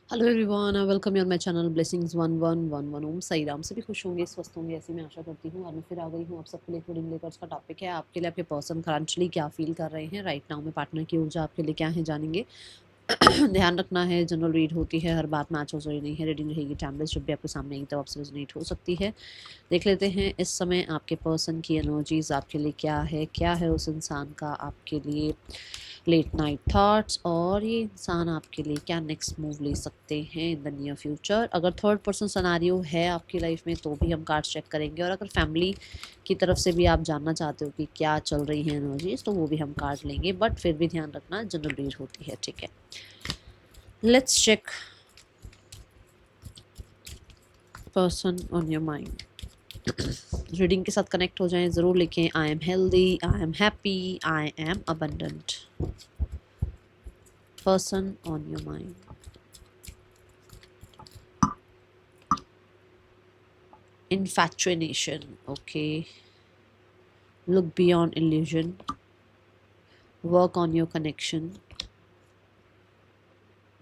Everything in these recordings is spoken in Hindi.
Hello everyone, welcome your my channel blessings 1111। ओम साई राम। सभी खुश होंगे, स्वस्थ होंगे, ऐसी मैं आशा करती हूँ। और मैं फिर आ गई हूँ आप सबके लिए रीडिंग लेकर। उसका टॉपिक है आपके लिए आपके पर्सन करंटली क्या फील कर रहे हैं राइट नाउ में। पार्टनर की ऊर्जा आपके लिए क्या है जानेंगे। ध्यान रखना है, जनरल रीड होती है, हर बात मैच हो जरूरी नहीं है। रीडिंग रहेगी टाइमलेस, जब भी आपके सामने आएगी तब आपसे रेजोनेट हो सकती है। देख लेते हैं इस समय आपके पर्सन की एनर्जीज आपके लिए क्या है उस इंसान का आपके लिए लेट नाइट थॉट्स, और ये इंसान आपके लिए क्या नेक्स्ट मूव ले सकते हैं इन द नियर फ्यूचर। अगर थर्ड पर्सन सिनेरियो है आपकी लाइफ में तो भी हम कार्ड्स चेक करेंगे, और अगर फैमिली की तरफ से भी आप जानना चाहते हो कि क्या चल रही है एनर्जीज तो वो भी हम कार्ड लेंगे। बट फिर भी ध्यान रखना जनरल रीड होती है, ठीक है। Let's check person on your mind. Reading के साथ कनेक्ट हो जाएं, ज़रूर लिखें I am healthy, I am happy, I am abundant. Person on your mind. Infatuation, okay. Look beyond illusion. Work on your connection.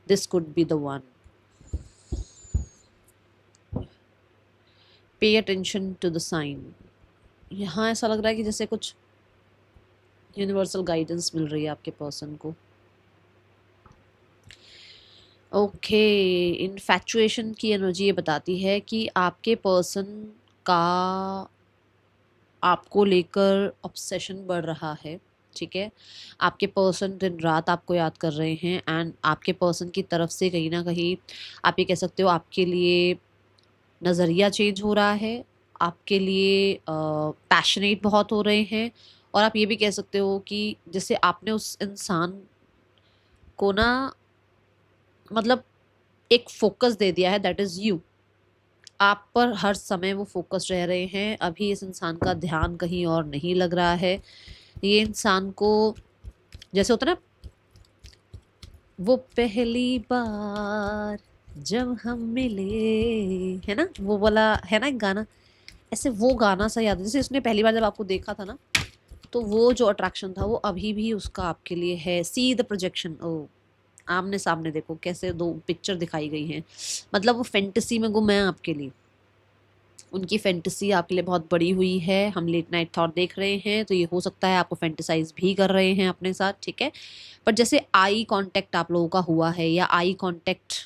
This could be the one. Pay attention to the sign. यहाँ ऐसा लग रहा है कि जैसे कुछ यूनिवर्सल गाइडेंस मिल रही है आपके पर्सन को। ओके, इन्फैचुएशन की एनर्जी ये बताती है कि आपके पर्सन का आपको लेकर ऑब्सेशन बढ़ रहा है, ठीक है। आपके पर्सन दिन रात आपको याद कर रहे हैं, एंड आपके पर्सन की तरफ से कहीं ना कहीं आप ये कह सकते हो आपके लिए नज़रिया चेंज हो रहा है, आपके लिए पैशनेट बहुत हो रहे हैं। और आप ये भी कह सकते हो कि जैसे आपने उस इंसान को ना, मतलब एक फोकस दे दिया है, दैट इज़ यू। आप पर हर समय वो फोकस रह रहे हैं। अभी इस इंसान का ध्यान कहीं और नहीं लग रहा है। ये इंसान को जैसे होता है ना, वो पहली बार जब हम मिले, है ना, वो वाला है ना एक गाना, ऐसे वो गाना सा याद है। जैसे उसने पहली बार जब आपको देखा था ना, तो वो जो अट्रैक्शन था वो अभी भी उसका आपके लिए है। See the projection. ओ, आमने सामने देखो कैसे दो पिक्चर दिखाई गई हैं। मतलब वो फैंटेसी में गुम है आपके लिए। उनकी फैंटेसी आपके लिए बहुत बड़ी हुई है। हम लेट नाइट थॉट देख रहे हैं तो ये हो सकता है आपको फैंटेसाइज भी कर रहे हैं अपने साथ, ठीक है। पर जैसे आई कांटेक्ट आप लोगों का हुआ है, या आई कांटेक्ट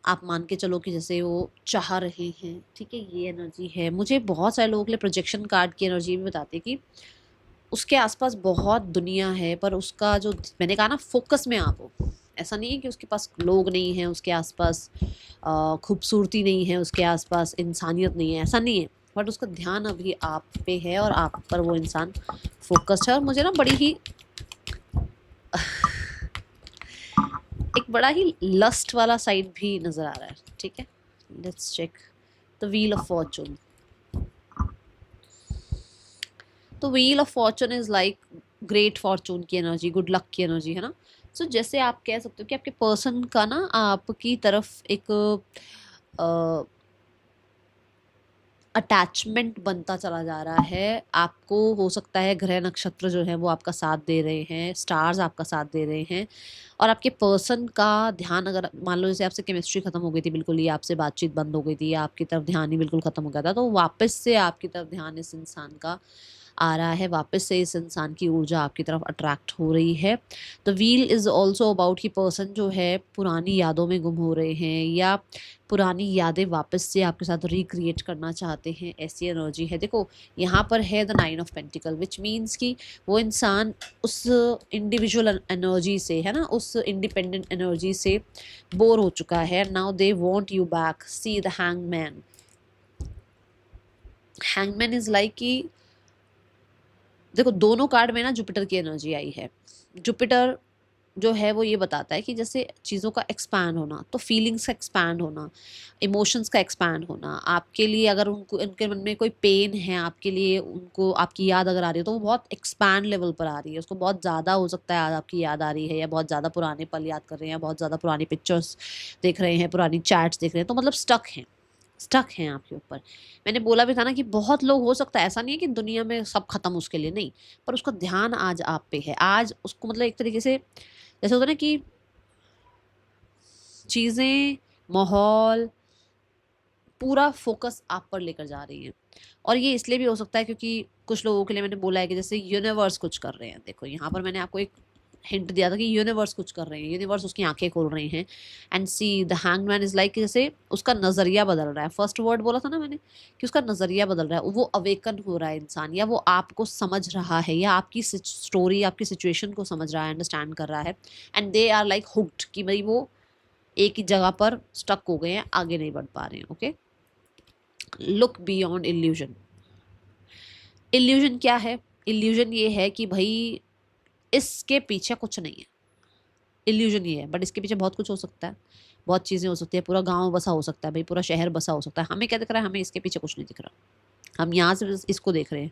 आप मान के चलो कि जैसे वो चाह रहे हैं, ठीक है, ये एनर्जी है। मुझे बहुत सारे लोगों के लिए प्रोजेक्शन कार्ड की एनर्जी भी बताती है कि उसके आसपास बहुत दुनिया है, पर उसका जो मैंने कहा ना फोकस में आप हो। ऐसा नहीं है कि उसके पास लोग नहीं हैं, उसके आसपास खूबसूरती नहीं है, उसके आसपास इंसानियत नहीं है, ऐसा नहीं है। बट उसका ध्यान अभी आप पे है और आप पर वो इंसान फोकस्ड है। और मुझे ना बड़ी ही एक बड़ा ही लस्ट वाला साइड भी नज़र आ रहा है, ठीक है। Let's check the wheel of fortune. तो wheel of fortune is like great fortune की एनर्जी, गुड लक की एनर्जी, है ना। सो जैसे आप कह सकते हो कि आपके पर्सन का ना आपकी तरफ एक अटैचमेंट बनता चला जा रहा है। आपको हो सकता है ग्रह नक्षत्र जो है वो आपका साथ दे रहे हैं, स्टार्स आपका साथ दे रहे हैं। और आपके पर्सन का ध्यान, अगर मान लो जैसे आपसे केमिस्ट्री खत्म हो गई थी बिल्कुल ही, आपसे बातचीत बंद हो गई थी, या आपकी तरफ ध्यान ही बिल्कुल खत्म हो गया था, तो वापस से आपकी तरफ ध्यान इस इंसान का आ रहा है। वापस से इस इंसान की ऊर्जा आपकी तरफ अट्रैक्ट हो रही है। The wheel is also about कि पर्सन जो है पुरानी यादों में गुम हो रहे हैं, या पुरानी यादें वापस से आपके साथ रिक्रिएट करना चाहते हैं, ऐसी एनर्जी है। देखो यहाँ पर है the 9 of pentacle, which means कि वो इंसान उस इंडिविजुअल एनर्जी से, है ना, उस इंडिपेंडेंट एनर्जी से बोर हो चुका है। Now they want you back. See the hangman. Hangman is like कि देखो दोनों कार्ड में ना जुपिटर की एनर्जी आई है। जुपिटर जो है वो ये बताता है कि जैसे चीज़ों का एक्सपैंड होना, तो फीलिंग्स का एक्सपैंड होना, इमोशंस का एक्सपैंड होना। आपके लिए अगर उनको उनके मन में कोई पेन है, आपके लिए उनको आपकी याद अगर आ रही है तो वो बहुत एक्सपैंड लेवल पर आ रही है। उसको बहुत ज़्यादा हो सकता है आज आपकी याद आ रही है, या बहुत ज़्यादा पुराने पल याद कर रहे हैं, या बहुत ज़्यादा पुरानी पिक्चर्स देख रहे हैं, पुरानी चैट्स देख रहे हैं, तो मतलब स्टक हैं आपके ऊपर। मैंने बोला भी था ना कि बहुत लोग, हो सकता है ऐसा नहीं है कि दुनिया में सब खत्म उसके लिए, नहीं, पर उसका ध्यान आज आप पे है। आज उसको मतलब एक तरीके से जैसे होता है ना कि चीज़ें, माहौल, पूरा फोकस आप पर लेकर जा रही हैं। और ये इसलिए भी हो सकता है क्योंकि कुछ लोगों के लिए मैंने बोला है कि जैसे यूनिवर्स कुछ कर रहे हैं। देखो यहाँ पर मैंने आपको एक हिंट दिया था कि यूनिवर्स कुछ कर रहे हैं, यूनिवर्स उसकी आंखें खोल रहे हैं। And see the hangman is like, जैसे उसका नज़रिया बदल रहा है। फर्स्ट वर्ड बोला था ना मैंने कि उसका नज़रिया बदल रहा है, वो अवेकन हो रहा है इंसान, या वो आपको समझ रहा है, या आपकी स्टोरी, आपकी सिचुएशन को समझ रहा है, अंडरस्टैंड कर रहा है। And they are like hooked कि भाई वो एक ही जगह पर स्टक हो गए हैं, आगे नहीं बढ़ पा रहे हैं। Okay, look beyond illusion. Illusion क्या है? इल्यूजन ये है कि भाई इसके पीछे कुछ नहीं है। इल्यूजन ये है, बट इसके पीछे बहुत कुछ हो सकता है, बहुत चीज़ें हो सकती है, पूरा गांव बसा हो सकता है भाई, पूरा शहर बसा हो सकता है। हमें क्या दिख रहा है? हमें इसके पीछे कुछ नहीं दिख रहा, हम यहाँ से बस इसको देख रहे हैं,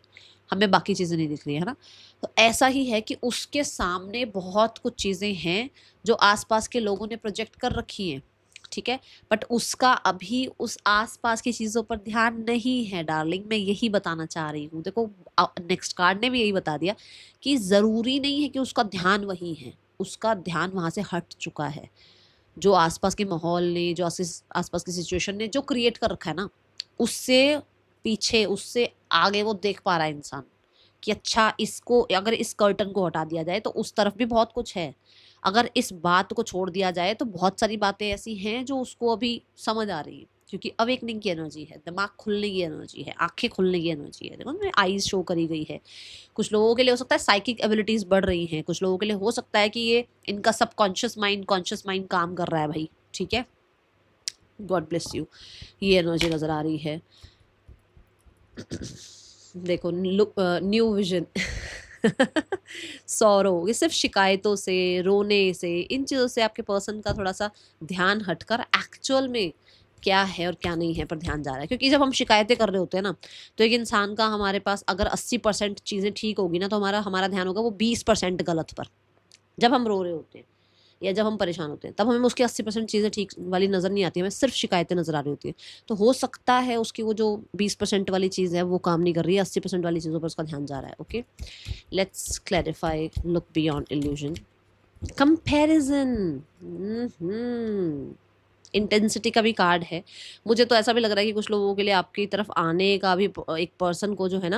हमें बाकी चीज़ें नहीं दिख रही है ना। तो ऐसा ही है कि उसके सामने बहुत कुछ चीज़ें हैं जो आसपास के लोगों ने प्रोजेक्ट कर रखी हैं, ठीक है, बट उसका अभी उस आसपास की चीज़ों पर ध्यान नहीं है डार्लिंग। मैं यही बताना चाह रही हूँ। देखो नेक्स्ट कार्ड ने भी यही बता दिया कि ज़रूरी नहीं है कि उसका ध्यान वही है, उसका ध्यान वहाँ से हट चुका है। जो आसपास के माहौल ने, जो आसपास की सिचुएशन ने जो क्रिएट कर रखा है ना, उससे पीछे, उससे आगे वो देख पा रहा है इंसान कि अच्छा इसको, अगर इस कर्टन को हटा दिया जाए तो उस तरफ भी बहुत कुछ है, अगर इस बात को छोड़ दिया जाए तो बहुत सारी बातें ऐसी हैं जो उसको अभी समझ आ रही है, क्योंकि अवेकनिंग की एनर्जी है, दिमाग खुलने की एनर्जी है, आंखें खुलने की एनर्जी है। देखो ना, आईज शो करी गई है। कुछ लोगों के लिए हो सकता है साइकिक एबिलिटीज बढ़ रही हैं, कुछ लोगों के लिए हो सकता है कि ये इनका सबकॉन्शियस माइंड कॉन्शियस माइंड काम कर रहा है भाई, ठीक है। गॉड ब्लेस यू, ये एनर्जी नजर आ रही है। देखो न्यू विजन। सौरो, ये सिर्फ शिकायतों से, रोने से, इन चीज़ों से आपके पर्सन का थोड़ा सा ध्यान हटकर एक्चुअल में क्या है और क्या नहीं है पर ध्यान जा रहा है। क्योंकि जब हम शिकायतें कर रहे होते हैं ना, तो एक इंसान का, हमारे पास अगर 80% चीज़ें ठीक होगी ना, तो हमारा हमारा ध्यान होगा वो 20% गलत पर। जब हम रो रहे होते हैं या जब हम परेशान होते हैं, तब हमें उसकी 80% चीज़ें ठीक वाली नज़र नहीं आती, हमें सिर्फ शिकायतें नज़र आ रही होती हैं। तो हो सकता है उसकी वो जो 20% वाली चीज़ है वो काम नहीं कर रही है, 80% वाली चीज़ों पर उसका ध्यान जा रहा है। Okay, let's clarify, look beyond illusion. Comparison, intensity का भी कार्ड है। मुझे तो ऐसा भी लग रहा है कि कुछ लोगों के लिए आपकी तरफ आने का भी एक पर्सन को जो है ना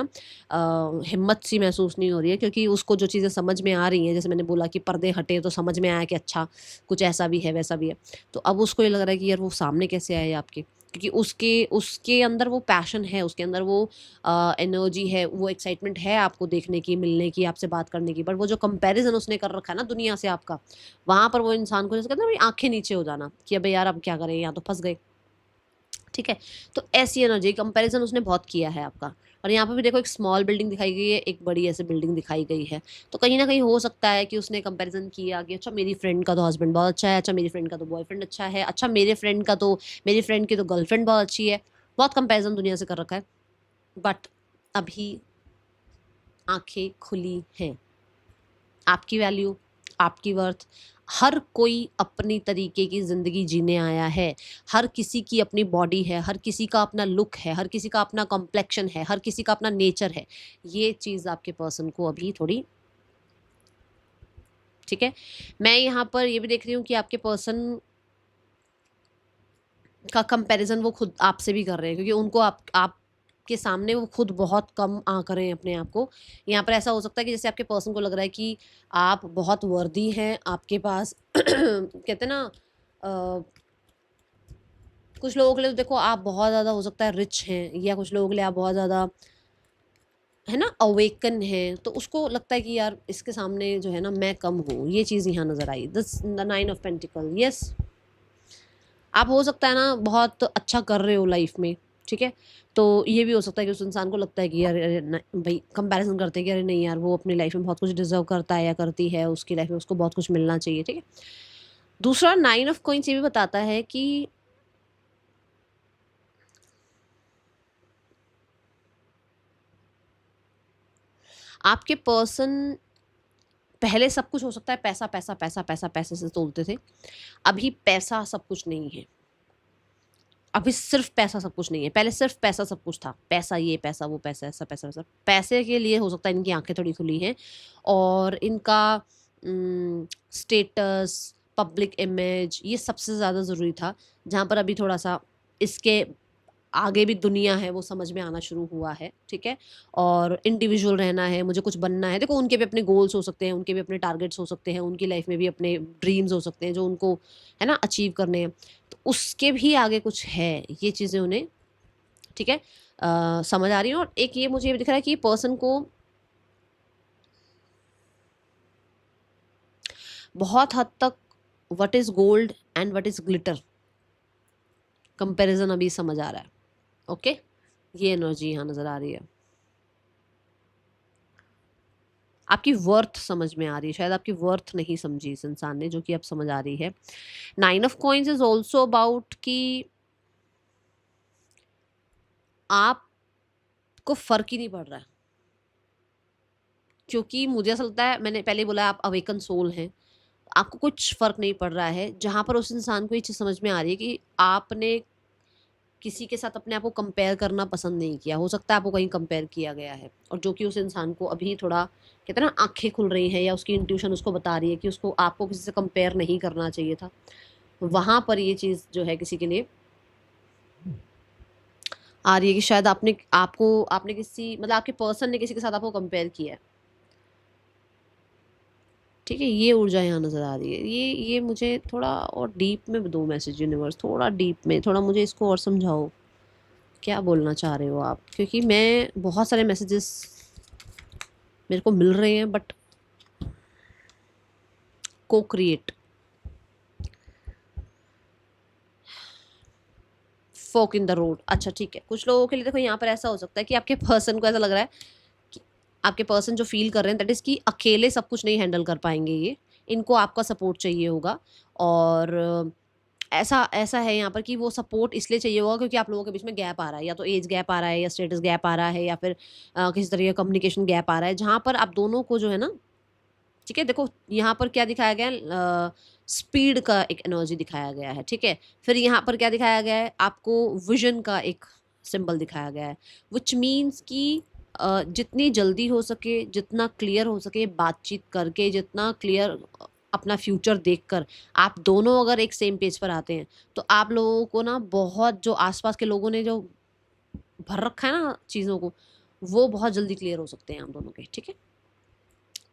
हिम्मत सी महसूस नहीं हो रही है, क्योंकि उसको जो चीज़ें समझ में आ रही हैं, जैसे मैंने बोला कि पर्दे हटे तो समझ में आया कि अच्छा कुछ ऐसा भी है वैसा भी है। तो अब उसको ये लग रहा है कि यार वो सामने कैसे आए आपके, क्योंकि उसके उसके अंदर वो पैशन है, उसके अंदर वो एनर्जी है, वो एक्साइटमेंट है आपको देखने की, मिलने की, आपसे बात करने की। बट वो जो कंपैरिजन उसने कर रखा है ना दुनिया से आपका, वहाँ पर वो इंसान को जैसे कहते हैं ना आंखें नीचे हो जाना कि अबे यार अब क्या करें, यहाँ तो फंस गए, ठीक है। तो ऐसी एनर्जी कंपैरिजन उसने बहुत किया है आपका। और यहाँ पर भी देखो एक स्मॉल बिल्डिंग दिखाई गई है, एक बड़ी ऐसे बिल्डिंग दिखाई गई है। तो कहीं ना कहीं हो सकता है कि उसने कंपैरिजन किया कि अच्छा मेरी फ्रेंड का तो हस्बैंड बहुत अच्छा है, अच्छा मेरी फ्रेंड का तो बॉयफ्रेंड अच्छा है, अच्छा मेरी फ्रेंड की तो गर्लफ्रेंड बहुत अच्छी है। बहुत कंपैरिजन दुनिया से कर रखा है, बट अभी आंखें खुली हैं। आपकी वैल्यू, आपकी वर्थ, हर कोई अपनी तरीके की ज़िंदगी जीने आया है। हर किसी की अपनी बॉडी है, हर किसी का अपना लुक है, हर किसी का अपना कॉम्प्लेक्शन है, हर किसी का अपना नेचर है। ये चीज़ आपके पर्सन को अभी थोड़ी, ठीक है। मैं यहाँ पर ये भी देख रही हूँ कि आपके पर्सन का कंपैरिजन वो खुद आपसे भी कर रहे हैं, क्योंकि उनको आप के सामने वो खुद बहुत कम आंक रहे हैं अपने आप को। यहाँ पर ऐसा हो सकता है कि जैसे आपके पर्सन को लग रहा है कि आप बहुत वर्दी हैं, आपके पास कहते हैं ना कुछ लोगों के लिए तो देखो आप बहुत ज़्यादा हो सकता है रिच हैं, या कुछ लोगों के लिए आप बहुत ज़्यादा है ना अवेकन है, तो उसको लगता है कि यार इसके सामने जो है ना मैं कम हूँ। ये चीज़ यहाँ नज़र आई, द 9 ऑफ पेंटिकल। यस, आप हो सकता है ना बहुत अच्छा कर रहे हो लाइफ में, ठीक है। तो ये भी हो सकता है कि उस इंसान को लगता है कि यार अरे भाई कंपैरिजन करते हैं कि अरे नहीं यार वो अपनी लाइफ में बहुत कुछ डिजर्व करता है या करती है, उसकी लाइफ में उसको बहुत कुछ मिलना चाहिए, ठीक है। दूसरा 9 ऑफ कॉइंस ये भी बताता है कि आपके पर्सन, पहले सब कुछ हो सकता है पैसा पैसा पैसा पैसा पैसे से तोलते थे, अभी पैसा सब कुछ नहीं है। अभी सिर्फ पैसा सब कुछ नहीं है, पहले सिर्फ पैसा सब कुछ था, पैसा ये पैसा वो पैसा ऐसा पैसा वैसा। पैसे के लिए हो सकता है इनकी आंखें थोड़ी खुली हैं, और इनका स्टेटस, पब्लिक इमेज, ये सबसे ज़्यादा ज़रूरी था। जहाँ पर अभी थोड़ा-सा इसके आगे भी दुनिया है वो समझ में आना शुरू हुआ है, ठीक है? और इंडिविजुअल रहना है, मुझे कुछ बनना है। देखो उनके भी अपने गोल्स हो सकते हैं, उनके भी अपने टारगेट्स हो सकते हैं, उनकी लाइफ में भी अपने ड्रीम्स हो सकते हैं जो उनको, है ना, अचीव करने हैं। तो उसके भी आगे कुछ है, ये चीज़ें उन्हें, ठीक है, समझ आ रही हैं। और एक ये मुझे ये भी दिख रहा है कि पर्सन को बहुत हद तक what is gold and what is glitter comparison अभी समझ आ रहा है, ओके? ये एनर्जी यहाँ नज़र आ रही है। आपकी वर्थ समझ में आ रही है, शायद आपकी वर्थ नहीं समझी इस इंसान ने, जो कि अब समझ आ रही है। 9 of coins is also about कि आपको फ़र्क ही नहीं पड़ रहा है। क्योंकि मुझे ऐसा लगता है, मैंने पहले ही बोला, आप अवेकन सोल हैं। आपको कुछ फ़र्क नहीं पड़ रहा है, जहाँ पर उस इंसान को ये चीज़ समझ में आ रही है कि आपने किसी के साथ अपने आप को कंपेयर करना पसंद नहीं किया। हो सकता है आपको कहीं कंपेयर किया गया है, और जो कि उस इंसान को अभी थोड़ा, कहते हैं ना, आँखें खुल रही हैं, या उसकी इंट्यूशन उसको बता रही है कि उसको, आपको किसी से कंपेयर नहीं करना चाहिए था। वहाँ पर ये चीज़ जो है किसी के लिए आ रही है कि शायद आपने किसी, मतलब आपके पर्सन ने किसी के साथ आपको कंपेयर किया है। ठीक है, ये ऊर्जा यहाँ नज़र आ रही है। ये मुझे थोड़ा और डीप में दो मैसेज यूनिवर्स, थोड़ा डीप में, थोड़ा मुझे इसको और समझाओ, क्या बोलना चाह रहे हो आप? क्योंकि मैं, बहुत सारे मैसेजेस मेरे को मिल रहे हैं, बट को create, folk in the road. अच्छा ठीक है, कुछ लोगों के लिए देखो यहाँ पर ऐसा हो सकता है कि आपके पर्सन को ऐसा लग रहा है कि आपके पर्सन जो फील कर रहे हैं दैट इज़ कि अकेले सब कुछ नहीं हैंडल कर पाएंगे ये, इनको आपका सपोर्ट चाहिए होगा। और ऐसा ऐसा है यहाँ पर कि वो सपोर्ट इसलिए चाहिए होगा क्योंकि आप लोगों के बीच में गैप आ रहा है, या तो एज गैप आ रहा है, या स्टेटस गैप आ रहा है, या फिर किसी तरह का कम्युनिकेशन गैप आ रहा है, जहाँ पर आप दोनों को जो है ना, ठीक है, देखो यहाँ पर क्या दिखाया गया है, स्पीड का एक एनर्जी दिखाया गया है, ठीक है। फिर यहाँ पर क्या दिखाया गया है, आपको विजन का एक सिंबल दिखाया गया है, विच मीन्स कि जितनी जल्दी हो सके, जितना क्लियर हो सके बातचीत करके, जितना क्लियर अपना फ्यूचर देखकर आप दोनों अगर एक सेम पेज पर आते हैं, तो आप लोगों को ना, बहुत जो आसपास के लोगों ने जो भर रखा है ना चीज़ों को, वो बहुत जल्दी क्लियर हो सकते हैं आप दोनों के, ठीक है।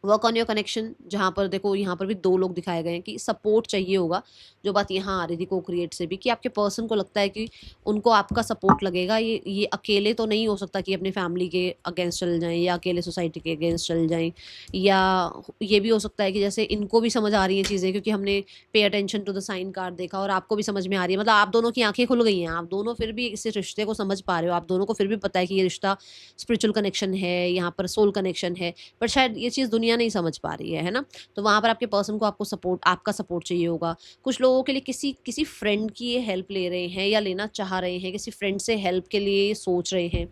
वर्क ऑन योर कनेक्शन, जहाँ पर देखो यहाँ पर भी दो लोग दिखाए गए हैं कि सपोर्ट चाहिए होगा। जो बात यहाँ आ रही थी को क्रिएट से भी, कि आपके पर्सन को लगता है कि उनको आपका सपोर्ट लगेगा, ये अकेले तो नहीं हो सकता कि अपनी फैमिली के अगेंस्ट चल जाएं, या अकेले सोसाइटी के अगेंस्ट चल जाएं, या ये भी हो सकता है कि जैसे इनको भी समझ आ रही हैं चीज़ें, क्योंकि हमने pay attention to the sign card देखा और आपको भी समझ में आ रही है, मतलब आप दोनों की आंखें खुल गई हैं, आप दोनों फिर भी इस रिश्ते को समझ पा रहे हो, आप दोनों को फिर भी पता है कि ये रिश्ता स्पिरिचुअल कनेक्शन है, यहाँ पर सोल कनेक्शन है, पर शायद ये चीज़ दुनिया नहीं समझ पा रही है ना? तो वहाँ पर आपके पर्सन को आपका सपोर्ट चाहिए होगा। कुछ लोगों के लिए किसी किसी फ्रेंड की ये हेल्प ले रहे हैं, या लेना चाह रहे हैं, किसी फ्रेंड से हेल्प के लिए सोच रहे हैं,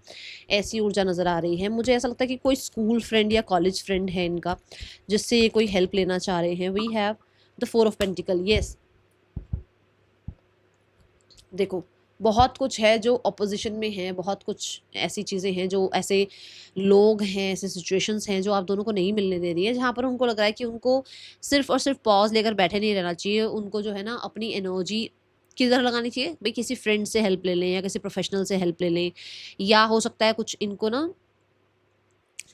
ऐसी ऊर्जा नज़र आ रही है। मुझे ऐसा लगता है कि कोई स्कूल फ्रेंड या कॉलेज फ्रेंड है इनका, जिससे ये कोई हेल्प लेना चाह रहे हैं। We have the 4 of pentacle, yes. देखो, बहुत कुछ है जो ऑपोज़िशन में है, बहुत कुछ ऐसी चीज़ें हैं, जो ऐसे लोग हैं, ऐसे सिचुएशंस हैं जो आप दोनों को नहीं मिलने दे रही है, जहाँ पर उनको लग रहा है कि उनको सिर्फ़ और सिर्फ़ पॉज़ लेकर बैठे नहीं रहना चाहिए। उनको जो है ना, अपनी एनर्जी किधर लगानी चाहिए? भई किसी फ्रेंड से हेल्प ले लें, या किसी प्रोफ़ेशनल से हेल्प ले लें, या हो सकता है कुछ इनको ना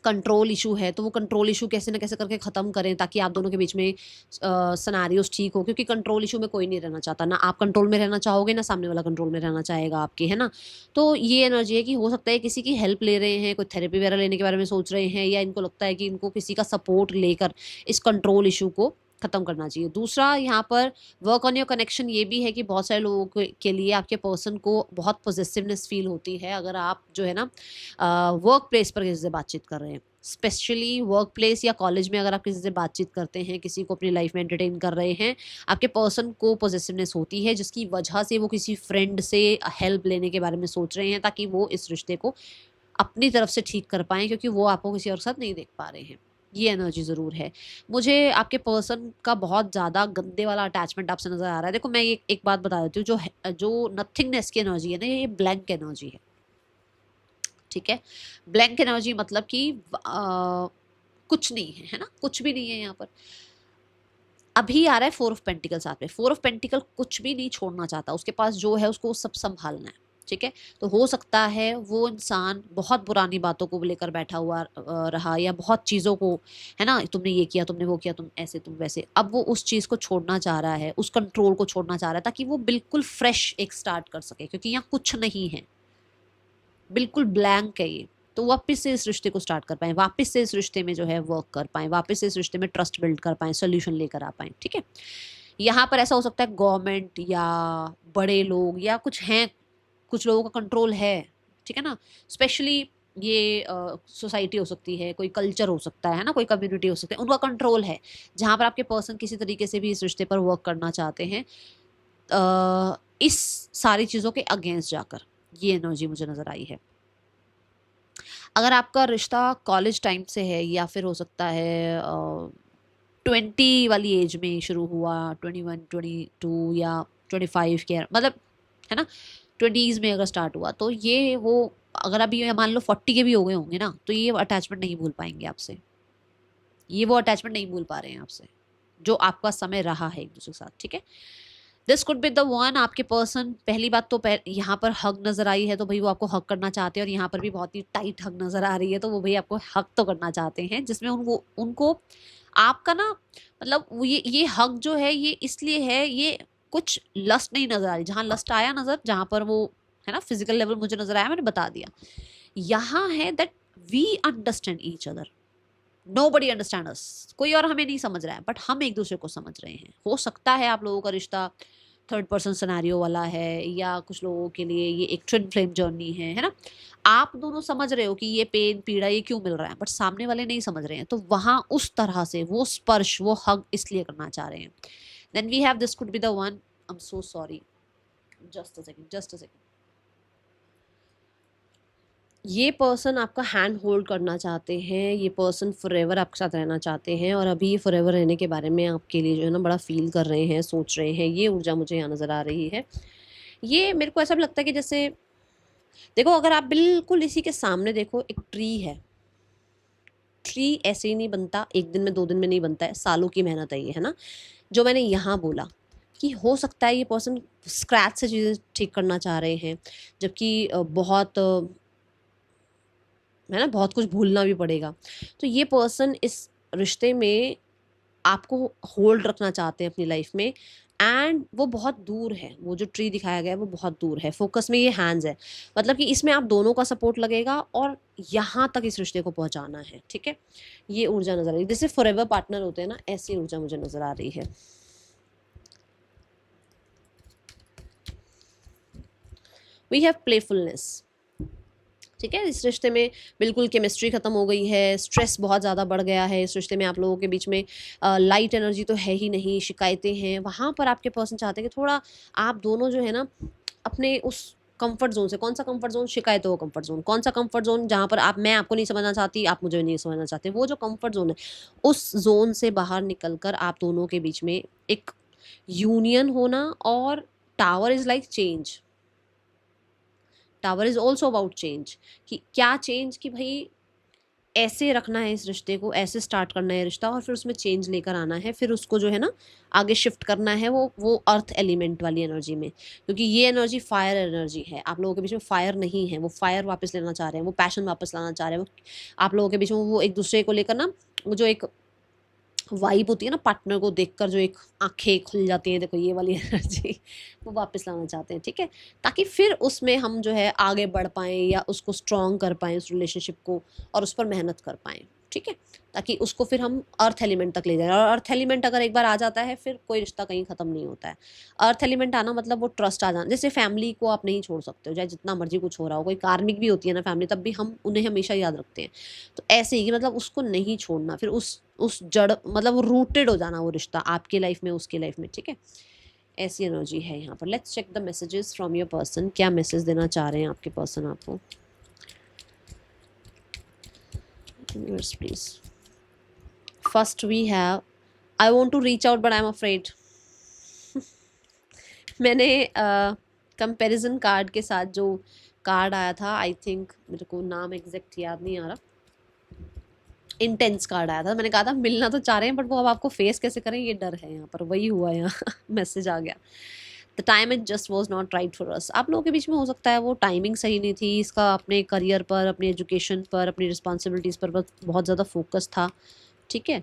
कंट्रोल इशू है, तो वो कंट्रोल इशू कैसे ना कैसे करके ख़त्म करें, ताकि आप दोनों के बीच में सिनेरियोज़ ठीक हो, क्योंकि कंट्रोल इशू में कोई नहीं रहना चाहता, ना आप कंट्रोल में रहना चाहोगे, ना सामने वाला कंट्रोल में रहना चाहेगा आपके, है ना? तो ये एनर्जी है कि हो सकता है किसी की हेल्प ले रहे हैं, कोई थेरेपी वगैरह लेने के बारे में सोच रहे हैं, या इनको लगता है कि इनको किसी का सपोर्ट लेकर इस कंट्रोल इशू को ख़त्म करना चाहिए। दूसरा यहाँ पर वर्क ऑन योर कनेक्शन, ये भी है कि बहुत सारे लोगों के लिए आपके पर्सन को बहुत पॉसेसिवनेस फ़ील होती है, अगर आप जो है ना वर्क प्लेस पर किसी से बातचीत कर रहे हैं, स्पेशली वर्क प्लेस या कॉलेज में अगर आप किसी से बातचीत करते हैं, किसी को अपनी लाइफ में एंटरटेन कर रहे हैं, आपके पर्सन को पॉसेसिवनेस होती है, जिसकी वजह से वो किसी फ्रेंड से हेल्प लेने के बारे में सोच रहे हैं, ताकि वो इस रिश्ते को अपनी तरफ से ठीक कर पाएँ, क्योंकि वो आपको किसी और के साथ नहीं देख पा रहे हैं। ये एनर्जी ज़रूर है। मुझे आपके पर्सन का बहुत ज़्यादा गंदे वाला अटैचमेंट आपसे नज़र आ रहा है। देखो, मैं एक बात बता देती हूँ, जो नथिंगनेस की एनर्जी है ना, ये ब्लैंक एनर्जी है, ठीक है? ब्लैंक एनर्जी मतलब कि कुछ नहीं है, है ना? कुछ भी नहीं है यहाँ पर। अभी आ रहा है 4 ऑफ पेंटिकल साथ में। 4 ऑफ पेंटिकल कुछ भी नहीं छोड़ना चाहता, उसके पास जो है उसको सब संभालना है, ठीक है। तो हो सकता है वो इंसान बहुत पुरानी बातों को लेकर बैठा हुआ रहा, या बहुत चीज़ों को, है ना, तुमने ये किया, तुमने वो किया, तुम ऐसे तुम वैसे, अब वो उस चीज़ को छोड़ना चाह रहा है, उस कंट्रोल को छोड़ना चाह रहा है, ताकि वो बिल्कुल फ्रेश एक स्टार्ट कर सके, क्योंकि यहाँ कुछ नहीं है, बिल्कुल ब्लैंक है ये। तो वापस से इस रिश्ते को स्टार्ट कर पाए, वापस से इस रिश्ते में जो है वर्क कर पाए, वापस से इस रिश्ते में ट्रस्ट बिल्ड कर पाए, सोल्यूशन लेकर आ पाए, ठीक है। यहाँ पर ऐसा हो सकता है गवर्नमेंट या बड़े लोग या कुछ हैं, कुछ लोगों का कंट्रोल है, ठीक है ना। स्पेशली ये सोसाइटी हो सकती है, कोई कल्चर हो सकता है ना, कोई कम्युनिटी हो सकती है, उनका कंट्रोल है, जहाँ पर आपके पर्सन किसी तरीके से भी इस रिश्ते पर वर्क करना चाहते हैं, इस सारी चीज़ों के अगेंस्ट जाकर। ये एनर्जी मुझे नज़र आई है। अगर आपका रिश्ता कॉलेज टाइम से है, या फिर हो सकता है 20 वाली एज में शुरू हुआ, 21, 22 या 25 के, मतलब है ना, 20s में अगर स्टार्ट हुआ, तो ये वो, अगर अभी ये मान लो 40 के भी हो गए होंगे ना, तो ये अटैचमेंट नहीं भूल पाएंगे आपसे, ये वो अटैचमेंट नहीं भूल पा रहे हैं आपसे, जो आपका समय रहा है एक दूसरे के साथ, ठीक है। This could be the one. आपके पर्सन, पहली बात तो यहाँ पर हग नजर आई है, तो भाई वो आपको हग करना चाहते हैं, और यहाँ पर भी बहुत ही टाइट हग नजर आ रही है, तो वो भाई आपको हग तो करना चाहते हैं, जिसमें उनको उनको आपका ना, मतलब ये हग जो है ये इसलिए है, ये कुछ लस्ट नहीं नजर आ रही, जहाँ लस्ट आया नजर, जहाँ पर वो है ना फिजिकल लेवल मुझे नजर आया, मैंने बता दिया। यहाँ है that we understand each other, nobody understand us, कोई और हमें नहीं समझ रहा है, बट हम एक दूसरे को समझ रहे हैं। हो सकता है आप लोगों का रिश्ता थर्ड पर्सन सिनेरियो वाला है, या कुछ लोगों के लिए ये एक ट्विन फ्लेम जर्नी है ना। आप दोनों समझ रहे हो कि ये पेन पीड़ा ये क्यों मिल रहा है, बट सामने वाले नहीं समझ रहे हैं, तो वहां उस तरह से वो स्पर्श, वो हग इसलिए करना चाह रहे हैं। Then we have, this could be the one. I am so sorry, just a second, just a second. ये पर्सन आपका हैंड होल्ड करना चाहते हैं, ये पर्सन फॉरएवर आपके साथ रहना चाहते हैं, और अभी ये फॉरएवर रहने के बारे में आपके लिए जो है ना बड़ा फील कर रहे हैं, सोच रहे हैं। ये ऊर्जा मुझे यहाँ नज़र आ रही है। ये मेरे को ऐसा भी लगता है कि जैसे, देखो अगर आप बिल्कुल इसी के सामने देखो, एक ट्री है। ट्री ऐसे ही नहीं बनता, एक दिन में 2 दिन में नहीं बनता है, सालों की मेहनत है ये, है ना। जो मैंने यहाँ बोला कि हो सकता है ये पर्सन स्क्रैच से चीज़ें ठीक करना चाह रहे हैं, जबकि बहुत है ना, बहुत कुछ भूलना भी पड़ेगा। तो ये पर्सन इस रिश्ते में आपको होल्ड रखना चाहते हैं अपनी लाइफ में, एंड वो बहुत दूर है, वो जो ट्री दिखाया गया है वो बहुत दूर है। फोकस में ये हैंड्स है, मतलब कि इसमें आप दोनों का सपोर्ट लगेगा, और यहाँ तक इस रिश्ते को पहुंचाना है, ठीक है। ये ऊर्जा नजर आ रही है, जैसे फॉरएवर पार्टनर होते हैं ना, ऐसी ऊर्जा मुझे नजर आ रही है। वी हैव प्लेफुलनेस, ठीक है। इस रिश्ते में बिल्कुल केमिस्ट्री खत्म हो गई है, स्ट्रेस बहुत ज़्यादा बढ़ गया है इस रिश्ते में, आप लोगों के बीच में लाइट एनर्जी तो है ही नहीं, शिकायतें हैं। वहाँ पर आपके पर्सन चाहते हैं कि थोड़ा आप दोनों जो है ना अपने उस कंफर्ट जोन से, कौन सा कंफर्ट जोन, शिकायतों का कंफर्ट जोन, कौन सा कंफर्ट जोन जहाँ पर आप, मैं आपको नहीं समझना चाहती, आप मुझे नहीं समझना चाहते, वो जो कंफर्ट जोन है, उस जोन से बाहर निकल कर आप दोनों के बीच में एक यूनियन होना। और tower is like change, tower is also about change. कि क्या चेंज, कि भाई ऐसे रखना है इस रिश्ते को, ऐसे स्टार्ट करना है रिश्ता, और फिर उसमें चेंज लेकर आना है, फिर उसको जो है ना आगे शिफ्ट करना है, वो अर्थ एलिमेंट वाली एनर्जी में, क्योंकि ये एनर्जी फायर एनर्जी है। आप लोगों के बीच में फायर नहीं है, वो फायर वापस लेना चाह रहे हैं, वो पैशन वापस लाना चाह रहे हैं, वो आप लोगों के बीच में वो एक दूसरे को लेकर ना, वो जो एक वाइब होती है ना पार्टनर को देखकर, जो एक आंखें खुल जाती हैं, देखो ये वाली एनर्जी, वो वापस लाना चाहते हैं, ठीक है। ताकि फिर उसमें हम जो है आगे बढ़ पाएँ, या उसको स्ट्रॉन्ग कर पाएँ उस रिलेशनशिप को, और उस पर मेहनत कर पाएँ, ठीक है। ताकि उसको फिर हम अर्थ एलिमेंट तक ले जाएं, और अर्थ एलिमेंट अगर एक बार आ जाता है, फिर कोई रिश्ता कहीं ख़त्म नहीं होता है। अर्थ एलिमेंट आना मतलब वो ट्रस्ट आ जाना। जैसे फैमिली को आप नहीं छोड़ सकते हो, चाहे जितना मर्जी कुछ हो रहा हो, कोई कार्मिक भी होती है ना फैमिली, तब भी हम उन्हें हमेशा याद रखते हैं। तो ऐसे ही कि मतलब उसको नहीं छोड़ना, फिर उस जड़, मतलब रूटेड हो जाना वो रिश्ता, आपके लाइफ में उसकी लाइफ में, ठीक है। ऐसी एनर्जी है यहाँ पर। Let's check the messages from your person, क्या मैसेज देना चाह रहे हैं आपके पर्सन आपको। Please. First we have, I want to reach out but I am afraid. मैंने कंपेरिजन कार्ड के साथ जो कार्ड आया था, आई थिंक, मेरे को नाम एग्जैक्ट याद नहीं आ रहा, इंटेंस कार्ड आया था, मैंने कहा था मिलना तो चाह रहे हैं बट वो अब आपको फेस कैसे करें ये डर है यहाँ पर, वही हुआ यहाँ मैसेज आ गया। The time it just was not right for us. आप लोगों के बीच में हो सकता है वो टाइमिंग सही नहीं थी, इसका अपने करियर पर, अपनी एजुकेशन पर, अपनी रिस्पॉन्सिबिलिटीज़ पर बहुत ज़्यादा फोकस था, ठीक है।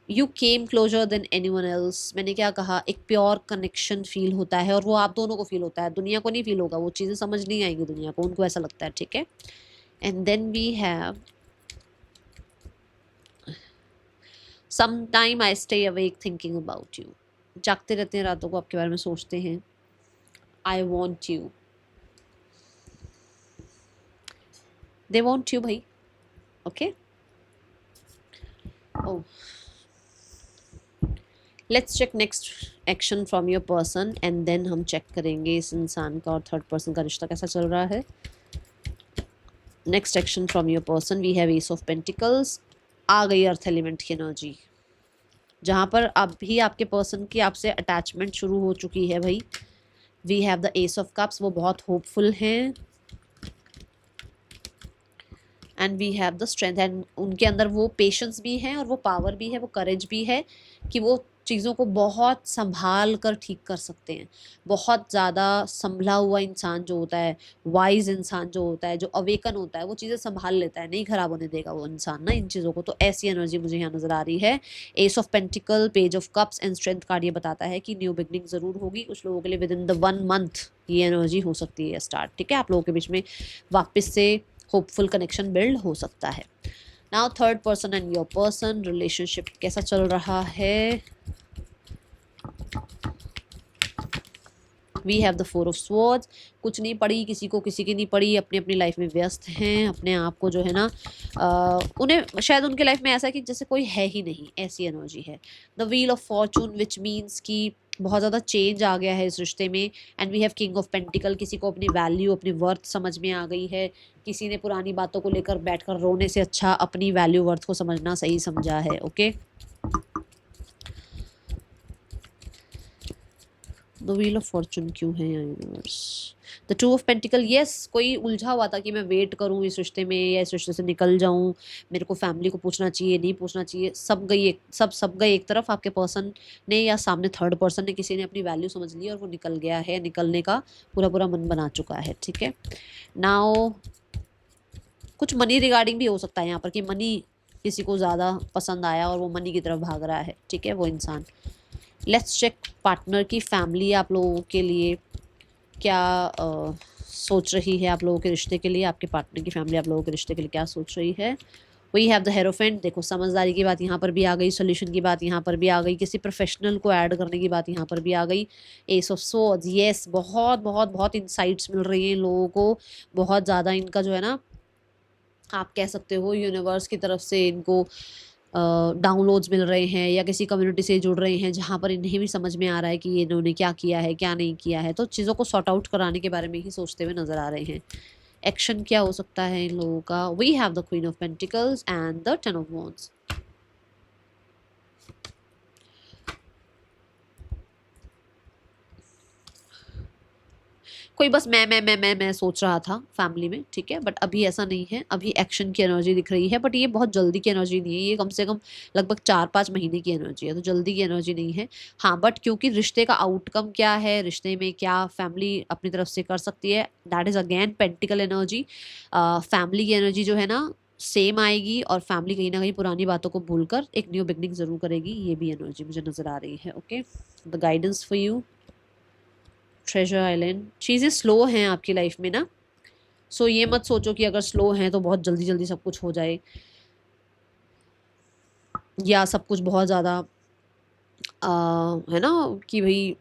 You came closure then any one else. मैंने क्या कहा, एक प्योर कनेक्शन फील होता है और वो आप दोनों को फील होता है, दुनिया को नहीं फील होगा, वो चीज़ें समझ नहीं आएंगी दुनिया को, उनको ऐसा लगता है, ठीक है। And then we have some time I stay awake thinking about you. जागते रहते हैं, रातों को आपके बारे में सोचते हैं। I want you, they want you भाई, okay. Oh, let's check next action from your person and then हम चेक करेंगे इस इंसान का और थर्ड पर्सन का रिश्ता कैसा चल रहा है। Next action from your person, we have ace of pentacles. आ गई अर्थ एलिमेंट की एनर्जी, जहाँ पर अभी आपके पर्सन की आपसे अटैचमेंट शुरू हो चुकी है भाई। We have the ace of cups, वो बहुत होपफुल हैं। And we have the strength, and उनके अंदर वो पेशेंस भी है और वो पावर भी है, वो करेज भी है कि वो चीज़ों को बहुत संभाल कर ठीक कर सकते हैं। बहुत ज़्यादा संभला हुआ इंसान जो होता है, वाइज इंसान जो होता है, जो अवेकन होता है, वो चीज़ें संभाल लेता है, नहीं खराब होने देगा वो इंसान ना इन चीज़ों को। तो ऐसी एनर्जी मुझे यहाँ नज़र आ रही है। S of pentacle, page of cups and strength card ये बताता है कि न्यू बिगनिंग ज़रूर होगी कुछ लोगों के लिए। विद इन द 1 मंथ ये एनर्जी हो सकती है स्टार्ट, ठीक है। आप लोगों के बीच में वापस से होपफुल कनेक्शन बिल्ड हो सकता है। Now third person and your person, relationship कैसा चल रहा है। We have the 4 of swords. कुछ नहीं पड़ी किसी को, किसी की नहीं पड़ी, अपनी अपनी लाइफ में व्यस्त हैं, अपने आप को जो है ना उन्हें शायद उनके लाइफ में ऐसा है कि जैसे कोई है ही नहीं, ऐसी एनर्जी है। The wheel of Fortune which means कि बहुत ज़्यादा चेंज आ गया है इस रिश्ते में। And we have king of pentacle, किसी को अपनी वैल्यू, अपनी वर्थ समझ में आ गई है। किसी ने पुरानी बातों को लेकर बैठकर रोने से अच्छा अपनी वैल्यू वर्थ को समझना सही समझा है, okay. The wheel of Fortune क्यों है universe. The 2 of pentacle, yes कोई उलझा हुआ था कि मैं वेट करूं इस रिश्ते में या इस रिश्ते से निकल जाऊं, मेरे को फैमिली को पूछना चाहिए नहीं पूछना चाहिए, सब गए एक तरफ। आपके पर्सन ने या सामने थर्ड पर्सन ने, किसी ने अपनी वैल्यू समझ ली और वो निकल गया है, निकलने का पूरा मन बना चुका है, ठीक है। नाउ कुछ मनी रिगार्डिंग भी हो सकता है यहाँ पर कि मनी किसी को ज़्यादा पसंद आया और वो मनी की तरफ भाग रहा है, ठीक है, वो इंसान। लेट्स चेक पार्टनर की फैमिली आप लोगों के लिए क्या सोच रही है, आप लोगों के रिश्ते के लिए। आपके पार्टनर की फैमिली आप लोगों के रिश्ते के लिए क्या सोच रही है। वी हैव द हेरोफेंट, देखो समझदारी की बात यहाँ पर भी आ गई, सोल्यूशन की बात यहाँ पर भी आ गई, किसी प्रोफेशनल को ऐड करने की बात यहाँ पर भी आ गई। एस ऑफ स्वॉर्ड्स, यस बहुत इंसाइट्स मिल रही हैं लोगों को, बहुत ज़्यादा इनका जो है ना, आप कह सकते हो यूनिवर्स की तरफ से इनको डाउनलोड्स मिल रहे हैं या किसी कम्युनिटी से जुड़ रहे हैं जहाँ पर इन्हें भी समझ में आ रहा है कि ये इन्होंने क्या किया है क्या नहीं किया है, तो चीज़ों को सॉर्ट आउट कराने के बारे में ही सोचते हुए नज़र आ रहे हैं। एक्शन क्या हो सकता है इन लोगों का। We have the queen of pentacles and the 10 of wands. कोई बस मैं सोच रहा था फैमिली में, ठीक है, बट अभी ऐसा नहीं है, अभी एक्शन की एनर्जी दिख रही है, बट ये बहुत जल्दी की एनर्जी नहीं है, ये कम से कम लगभग 4-5 महीने की एनर्जी है, तो जल्दी की एनर्जी नहीं है। हाँ, बट क्योंकि रिश्ते का आउटकम क्या है, रिश्ते में क्या फैमिली अपनी तरफ से कर सकती है, that is again pentacle energy. Family की एनर्जी जो है ना सेम आएगी और फैमिली कहीं ना कहीं पुरानी बातों को भूलकर एक न्यू बिगनिंग ज़रूर करेगी, ये भी एनर्जी मुझे नज़र आ रही है, okay. The guidance for you, treasure island, चीज़ें स्लो हैं आपकी लाइफ में ना, सो ये मत सोचो कि अगर स्लो हैं तो बहुत जल्दी जल्दी सब कुछ हो जाए या सब कुछ बहुत ज़्यादा है ना कि भाई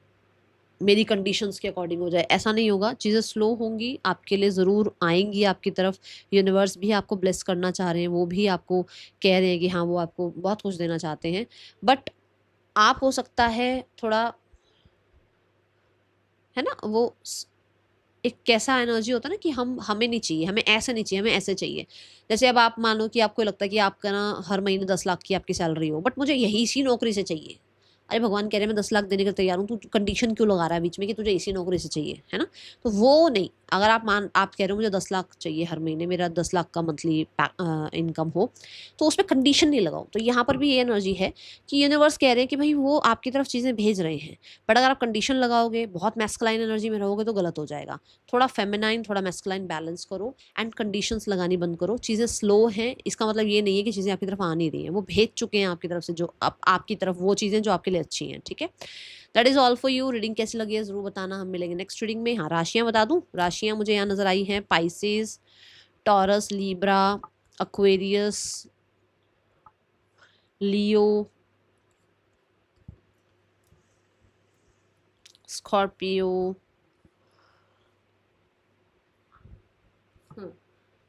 मेरी कंडीशंस के अकॉर्डिंग हो जाए, ऐसा नहीं होगा। चीज़ें स्लो होंगी, आपके लिए ज़रूर आएंगी आपकी तरफ। यूनिवर्स भी आपको ब्लेस करना चाह रहे हैं, वो भी आपको कह रहे हैं कि हाँ वो आपको बहुत कुछ देना चाहते हैं, बट आप हो सकता है थोड़ा, है ना, वो एक कैसा एनर्जी होता है ना कि हमें नहीं चाहिए, हमें ऐसे नहीं चाहिए, हमें ऐसे चाहिए। जैसे अब आप मानो कि आपको लगता है कि आपका ना हर महीने 10 लाख की आपकी सैलरी हो, बट मुझे यही इसी नौकरी से चाहिए। अरे भगवान कह रहे हैं मैं 10 लाख देने के तैयार हूँ, तू कंडीशन क्यों लगा रहा है बीच में कि तुझे इसी नौकरी से चाहिए, है ना। तो वो नहीं, अगर आप कह रहे हो मुझे 10 लाख चाहिए हर महीने, मेरा 10 लाख का मंथली इनकम हो, तो उसमें कंडीशन नहीं लगाओ। तो यहाँ पर भी ये एनर्जी है कि यूनिवर्स कह रहे हैं कि भाई वो आपकी तरफ चीज़ें भेज रहे हैं, बट अगर आप कंडीशन लगाओगे, बहुत मैस्कुलाइन एनर्जी में रहोगे तो गलत हो जाएगा। थोड़ा फेमिनाइन, थोड़ा मैस्कुलाइन बैलेंस करो एंड कंडीशंस लगानी बंद करो। चीज़ें स्लो हैं, इसका मतलब ये नहीं है कि चीज़ें आपकी तरफ आ नहीं रही हैं, वो भेज चुके हैं आपकी तरफ से, जो आपकी तरफ वो चीज़ें जो आपके लिए अच्छी हैं, ठीक है। That is all for you. Reading कैसी लगी है ज़रूर बताना, हम मिलेंगे नेक्स्ट रीडिंग में। हाँ, राशियाँ बता दूँ, राशियाँ मुझे यहाँ नज़र आई हैं पाइसेस, टॉरस, लीब्रा, एक्वेरियस, लियो, स्कॉर्पियो,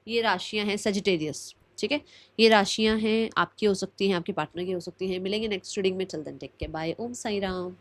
ये राशियां हैं सजिटेरियस, ठीक है। ये राशियां हैं, आपकी हो सकती हैं, आपके पार्टनर की हो सकती हैं। मिलेंगे नेक्स्ट रीडिंग में, चलते हैं, टेक के बाय, ओम साई राम।